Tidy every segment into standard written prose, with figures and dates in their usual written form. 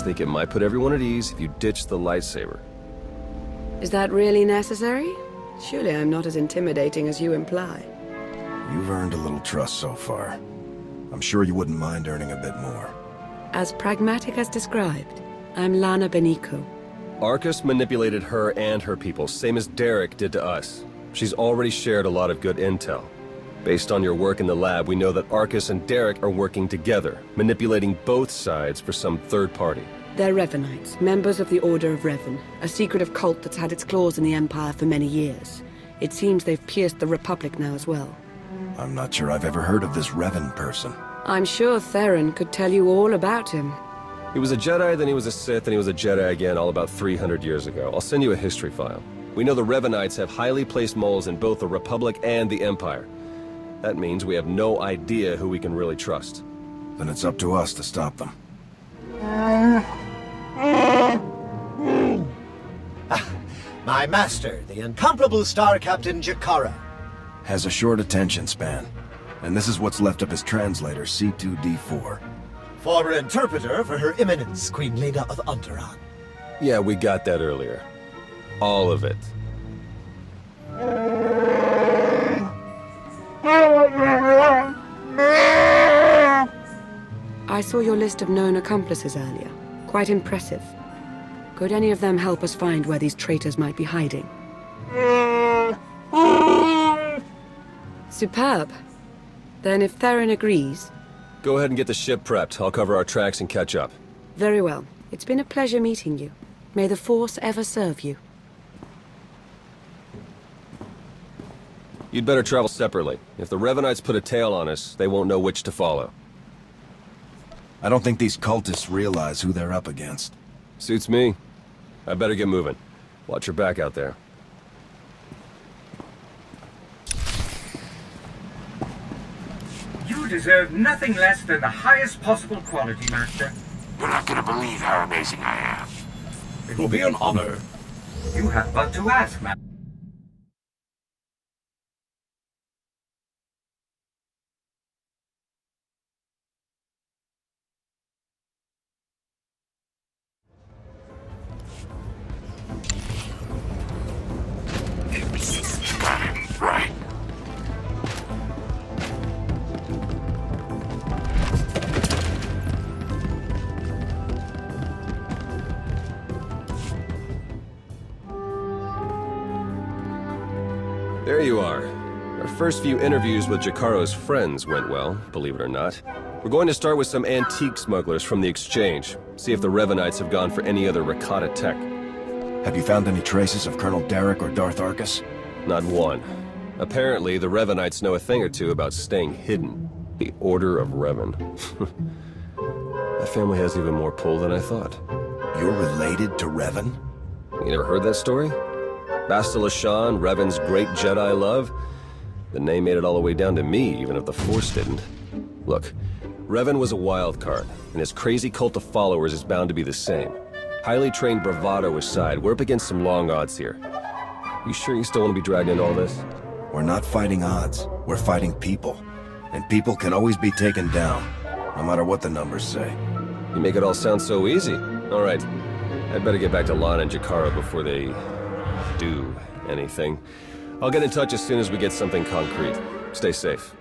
think it might put everyone at ease if you ditch the lightsaber. Is that really necessary? Surely I'm not as intimidating as you imply. You've earned a little trust so far. I'm sure you wouldn't mind earning a bit more. As pragmatic as described, I'm Lana Beniko. Arcus manipulated her and her people, same as Derek did to us. She's already shared a lot of good intel. Based on your work in the lab, we know that Arcus and Derek are working together, manipulating both sides for some third party. They're Revenites, members of the Order of Revan, a secretive cult that's had its claws in the Empire for many years. It seems they've pierced the Republic now as well. I'm not sure I've ever heard of this Revan person. I'm sure Theron could tell you all about him. He was a Jedi, then he was a Sith, and he was a Jedi again all about 300 years ago. I'll send you a history file. We know the Revenites have highly placed moles in both the Republic and the Empire. That means we have no idea who we can really trust. Then it's up to us to stop them. My master, the incomparable Star Captain Jakara. Has a short attention span. And this is what's left of his translator, C2D4. Former interpreter for Her Eminence, Queen Leda of Unteron. Yeah, we got that earlier. All of it. I saw your list of known accomplices earlier. Quite impressive. Could any of them help us find where these traitors might be hiding? Superb. Then if Theron agrees... Go ahead and get the ship prepped. I'll cover our tracks and catch up. Very well. It's been a pleasure meeting you. May the Force ever serve you. You'd better travel separately. If the Revenites put a tail on us, they won't know which to follow. I don't think these cultists realize who they're up against. Suits me. I better get moving. Watch your back out there. You deserve nothing less than the highest possible quality, Master. You're not gonna believe how amazing I am. It will be an honor. You have but to ask, Master. Got him, right. There you are. Our first few interviews with Jakaro's friends went well, believe it or not. We're going to start with some antique smugglers from the exchange. See if the Revenites have gone for any other Rakata tech. Have you found any traces of Colonel Derek or Darth Arcus? Not one. Apparently, the Revenites know a thing or two about staying hidden. The Order of Revan. That family has even more pull than I thought. You're related to Revan? You never heard that story? Bastila Shan, Revan's great Jedi love? The name made it all the way down to me, even if the Force didn't. Look, Revan was a wild card, and his crazy cult of followers is bound to be the same. Highly trained bravado aside, we're up against some long odds here. You sure you still want to be dragged into all this? We're not fighting odds. We're fighting people. And people can always be taken down, no matter what the numbers say. You make it all sound so easy. All right, I'd better get back to Lana and Jakara before they do anything. I'll get in touch as soon as we get something concrete. Stay safe.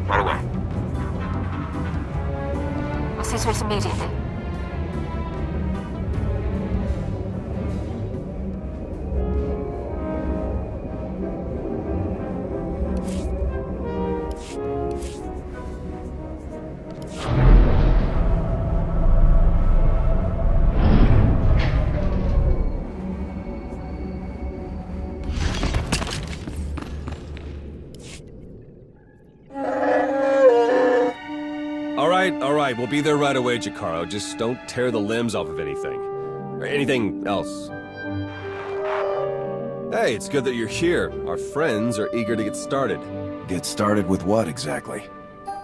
Right away. I'll see to it immediately. All right, we'll be there right away, Jakaro. Just don't tear the limbs off of anything. Or anything else. Hey, it's good that you're here. Our friends are eager to get started. Get started with what, exactly?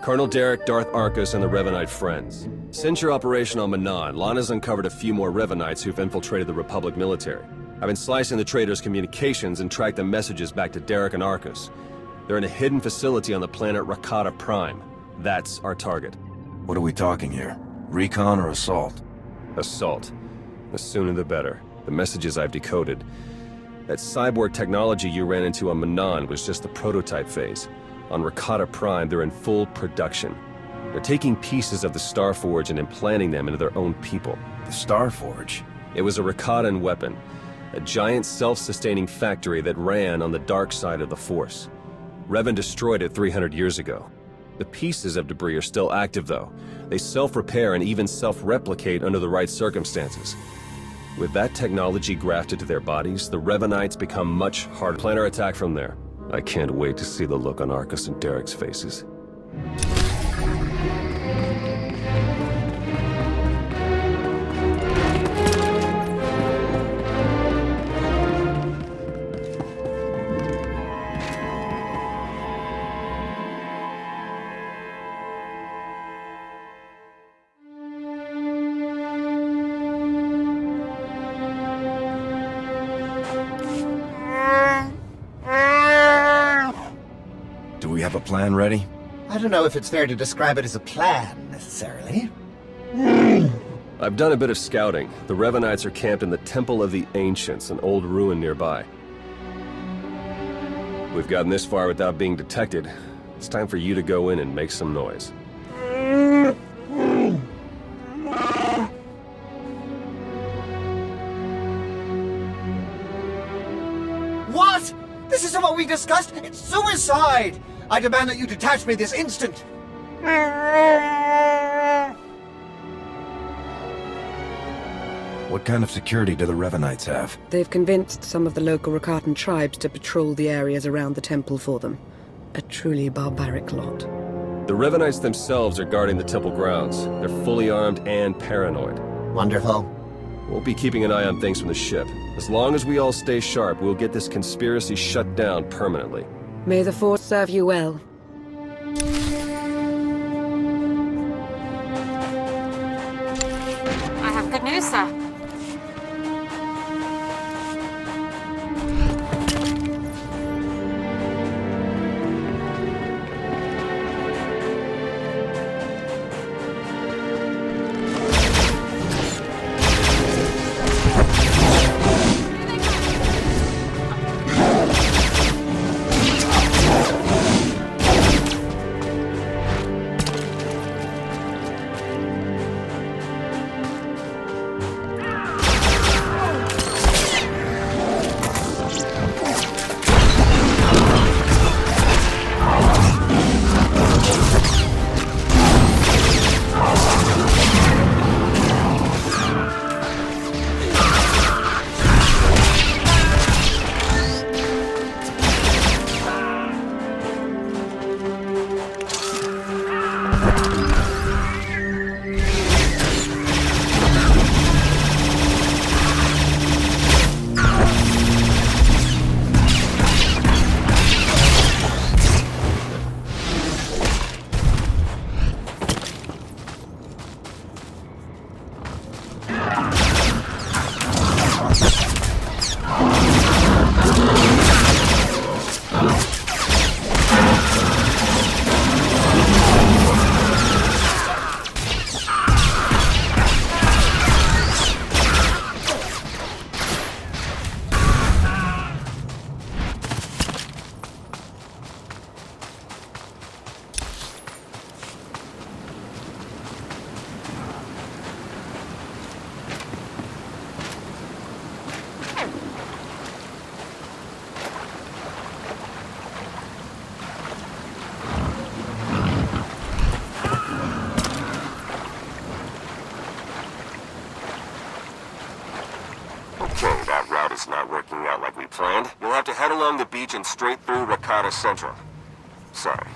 Colonel Derek, Darth Arcus, and the Revanite friends. Since your operation on Manan, Lana's uncovered a few more Revanites who've infiltrated the Republic military. I've been slicing the traitors' communications and tracked the messages back to Derek and Arcus. They're in a hidden facility on the planet Rakata Prime. That's our target. What are we talking here? Recon or assault? Assault. The sooner the better. The messages I've decoded. That cyborg technology you ran into on Manan was just the prototype phase. On Rakata Prime, they're in full production. They're taking pieces of the Starforge and implanting them into their own people. The Starforge? It was a Rakatan weapon. A giant self-sustaining factory that ran on the dark side of the Force. Revan destroyed it 300 years ago. The pieces of debris are still active, though. They self-repair and even self-replicate under the right circumstances. With that technology grafted to their bodies, the Revanites become much harder. Plan our attack from there. I can't wait to see the look on Arcus and Derek's faces. Do we have a plan ready? I don't know if it's fair to describe it as a plan, necessarily. I've done a bit of scouting. The Revanites are camped in the Temple of the Ancients, an old ruin nearby. We've gotten this far without being detected. It's time for you to go in and make some noise. What? This isn't what we discussed! It's suicide! I demand that you detach me this instant! What kind of security do the Revanites have? They've convinced some of the local Rakatan tribes to patrol the areas around the temple for them. A truly barbaric lot. The Revanites themselves are guarding the temple grounds. They're fully armed and paranoid. Wonderful. We'll be keeping an eye on things from the ship. As long as we all stay sharp, we'll get this conspiracy shut down permanently. May the Force serve you well. I have good news, sir. It's not working out like we planned. You'll have to head along the beach and straight through Rakata Central. Sorry.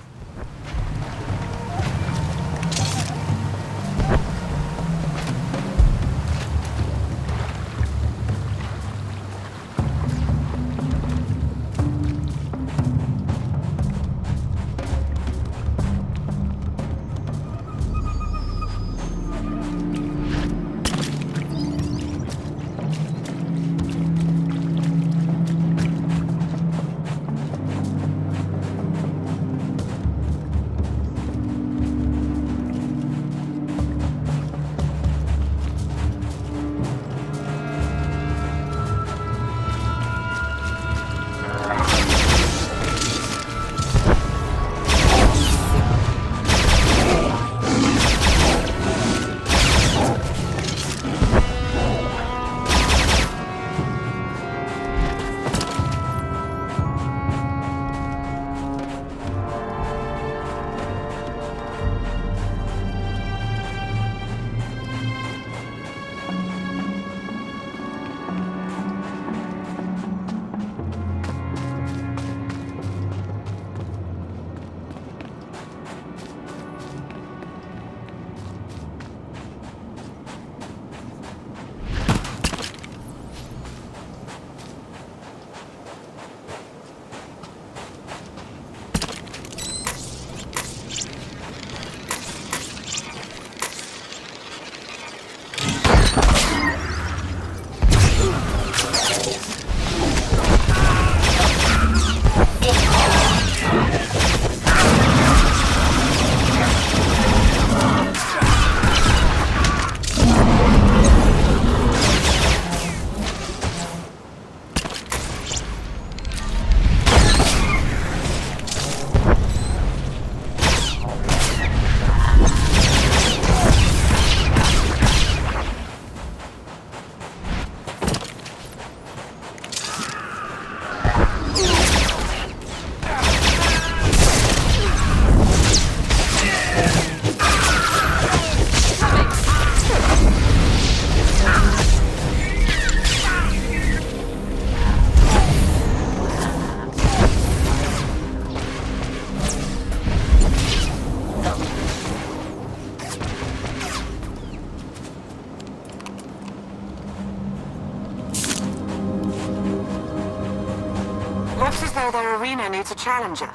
arena needs a challenger.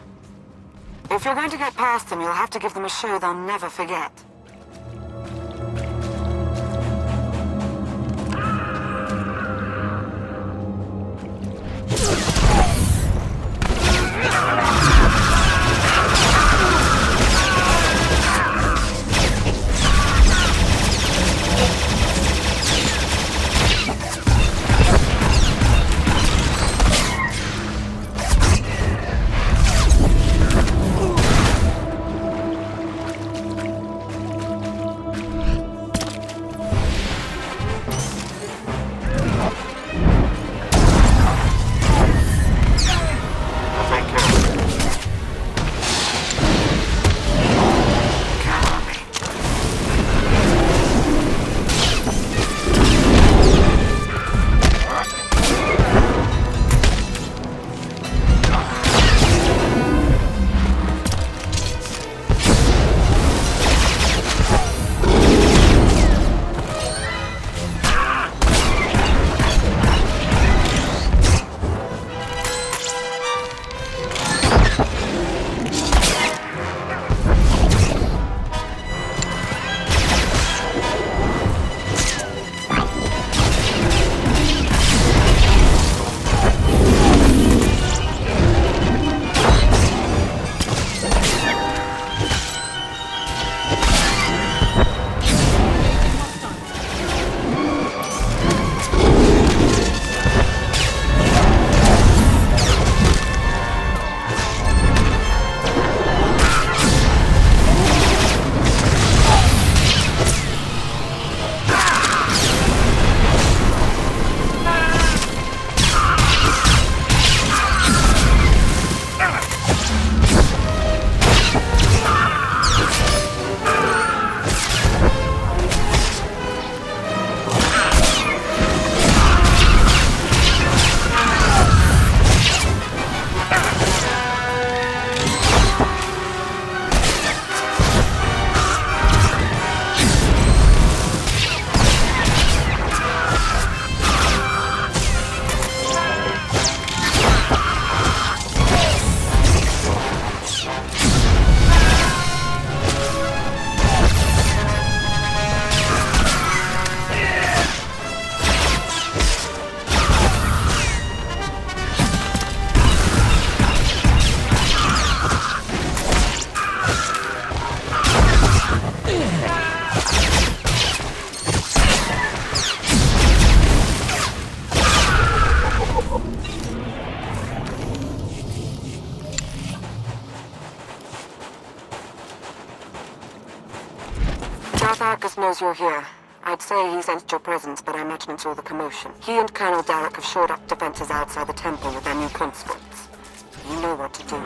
If you're going to get past them, you'll have to give them a show they'll never forget. Arcus knows you're here. I'd say he sensed your presence, but I imagine it's all the commotion. He and Colonel Derek have shored up defenses outside the temple with their new conscripts. You know what to do.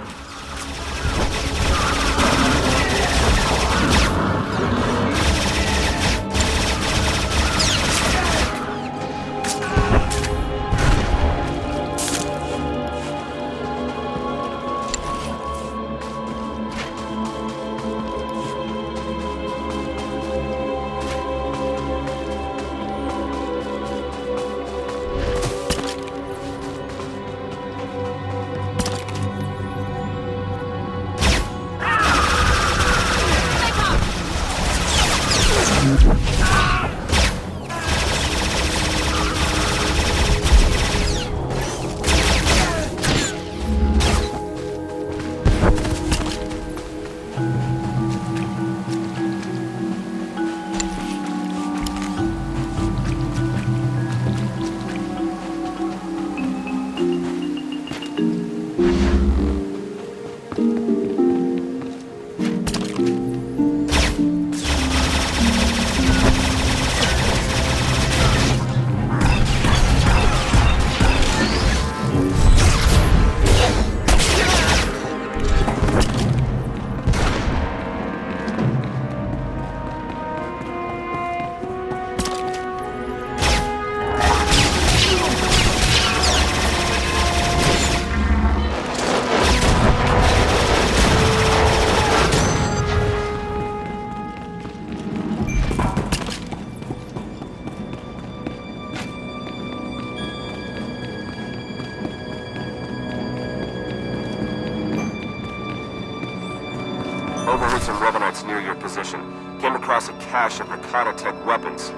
that position. Came across a cache of Nakata-tech weapons.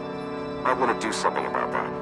Might want to do something about that.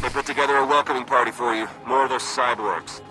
They put together a welcoming party for you. More of those cyborgs.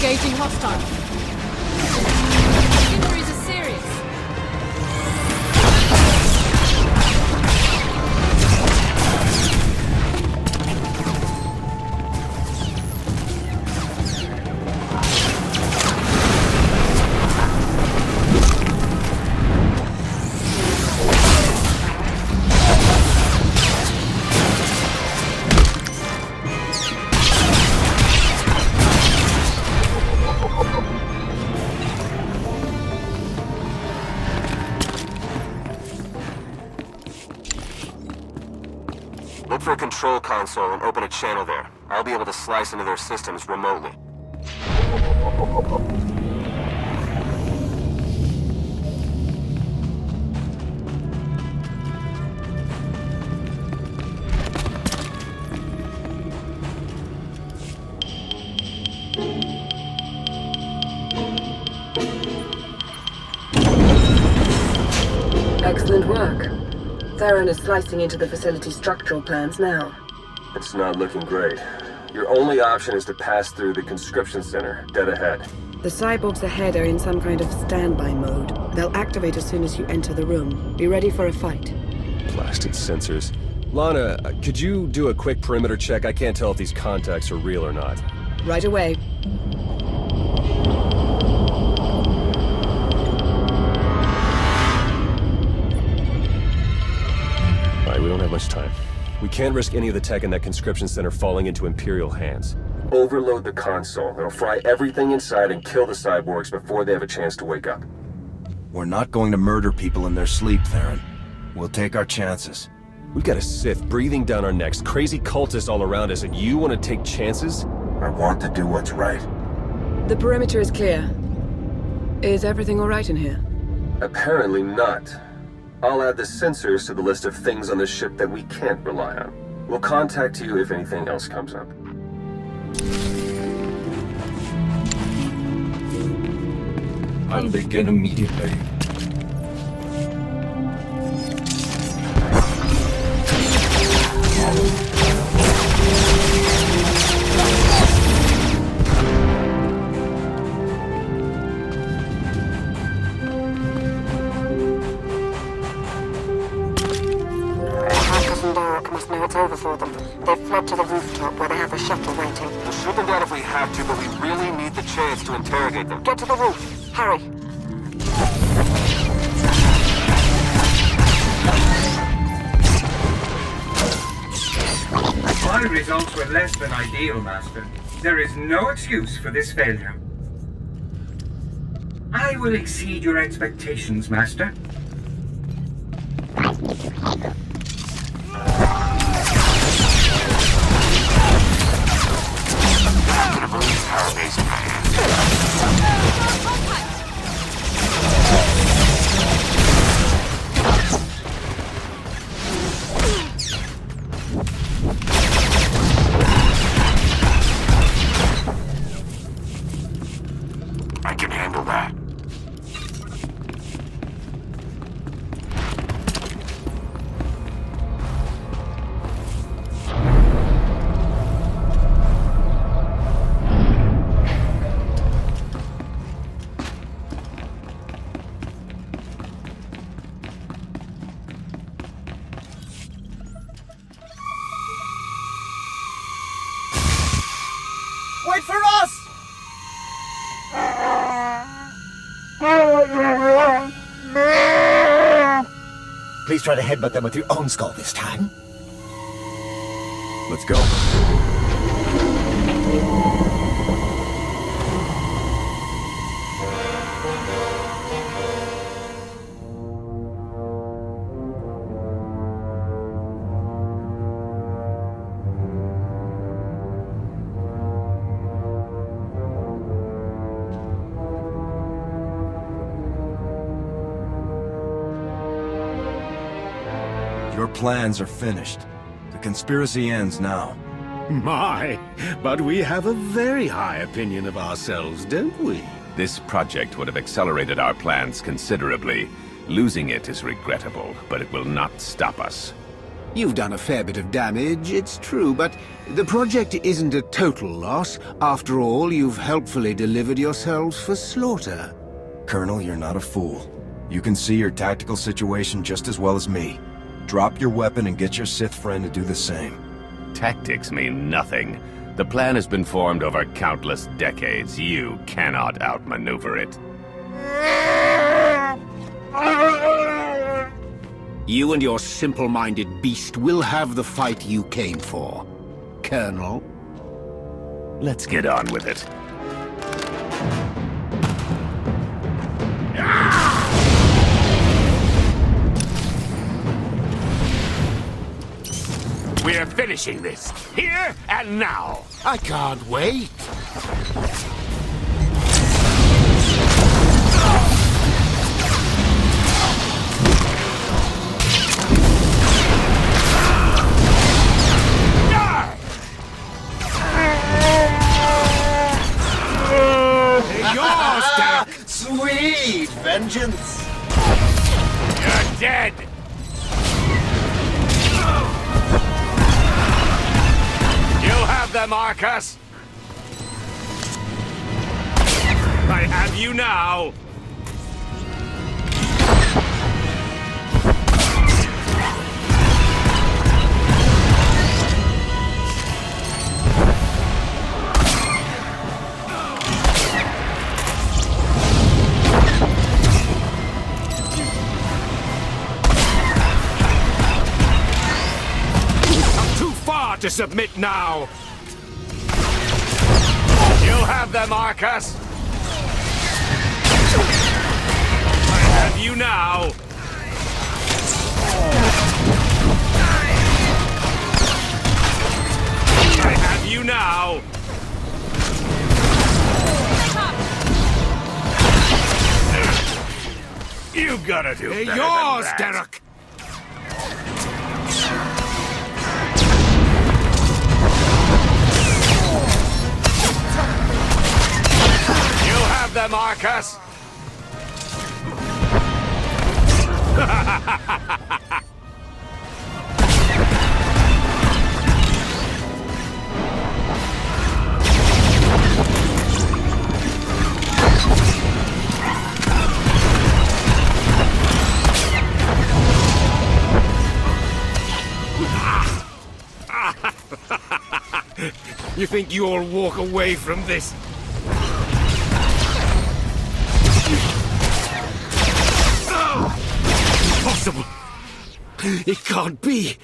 Engaging hostile. Injuries are serious. Look for a control console and open a channel there. I'll be able to slice into their systems remotely. Excellent work. Theron is slicing into the facility's structural plans now. It's not looking great. Your only option is to pass through the conscription center, dead ahead. The cyborgs ahead are in some kind of standby mode. They'll activate as soon as you enter the room. Be ready for a fight. Blasted sensors. Lana, could you do a quick perimeter check? I can't tell if these contacts are real or not. Right away. We don't have much time. We can't risk any of the tech in that conscription center falling into Imperial hands. Overload the console. It'll fry everything inside and kill the cyborgs before they have a chance to wake up. We're not going to murder people in their sleep, Theron. We'll take our chances. We've got a Sith breathing down our necks, crazy cultists all around us, and you want to take chances? I want to do what's right. The perimeter is clear. Is everything all right in here? Apparently not. I'll add the sensors to the list of things on the ship that we can't rely on. We'll contact you if anything else comes up. I'll begin immediately. Must know it's over for them. They've fled to the rooftop where they have a shuttle waiting. We'll shoot them down if we have to, but we really need the chance to interrogate them. Get to the roof. Hurry. My results were less than ideal, Master. There is no excuse for this failure. I will exceed your expectations, Master. How amazing I am. I can handle that. Wait for us! Please try to headbutt them with your own skull this time. Let's go. Your plans are finished. The conspiracy ends now. My, but we have a very high opinion of ourselves, don't we? This project would have accelerated our plans considerably. Losing it is regrettable, but it will not stop us. You've done a fair bit of damage, it's true, but the project isn't a total loss. After all, you've helpfully delivered yourselves for slaughter. Colonel, you're not a fool. You can see your tactical situation just as well as me. Drop your weapon and get your Sith friend to do the same. Tactics mean nothing. The plan has been formed over countless decades. You cannot outmaneuver it. You and your simple-minded beast will have the fight you came for, Colonel. Let's get on with it. We're finishing this, here and now. I can't wait. Yours, Derek! Sweet vengeance! You're dead! You have them, Marcus! I have you now! To submit now. You have them, Marcus. I have you now. I have you now. You gotta do better than yours, that. Derek. Them, Marcus! You think you'll walk away from this? Impossible! It can't be!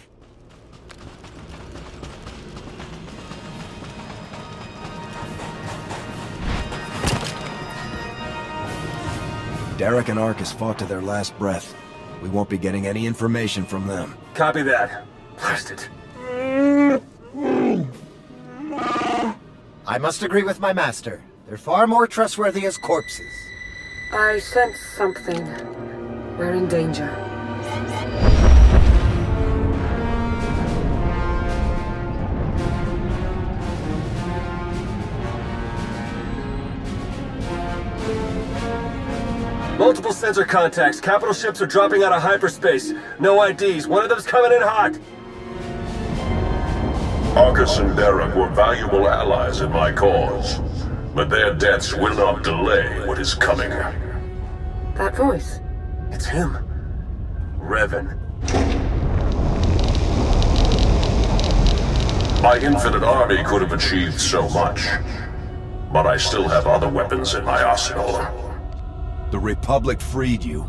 Derek and Arcus fought to their last breath. We won't be getting any information from them. Copy that. Blast it. I must agree with my master. They're far more trustworthy as corpses. I sense something. We're in danger. Multiple sensor contacts. Capital ships are dropping out of hyperspace. No IDs. One of them's coming in hot. Arcus and Derek were valuable allies in my cause, but their deaths will not delay what is coming. That voice. It's him. Revan. My infinite army could have achieved so much, but I still have other weapons in my arsenal. The Republic freed you.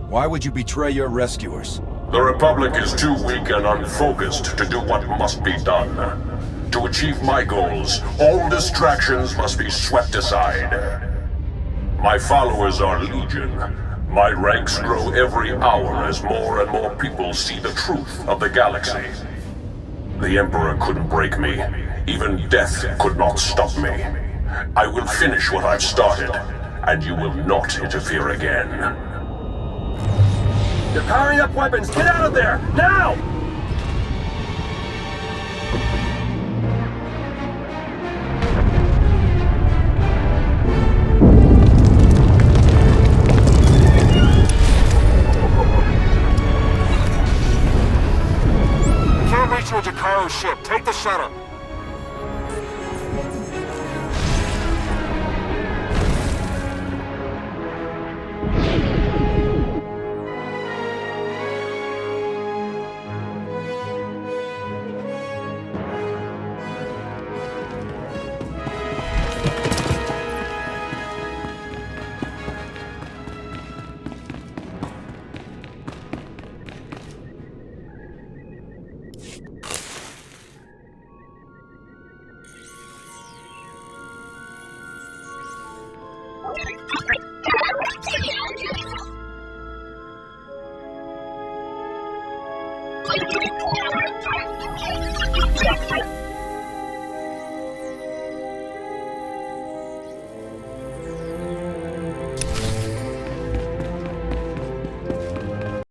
Why would you betray your rescuers? The Republic is too weak and unfocused to do what must be done. To achieve my goals, all distractions must be swept aside. My followers are legion. My ranks grow every hour as more and more people see the truth of the galaxy. The Emperor couldn't break me. Even death could not stop me. I will finish what I've started, and you will not interfere again. They're powering up weapons. Get out of there! Now!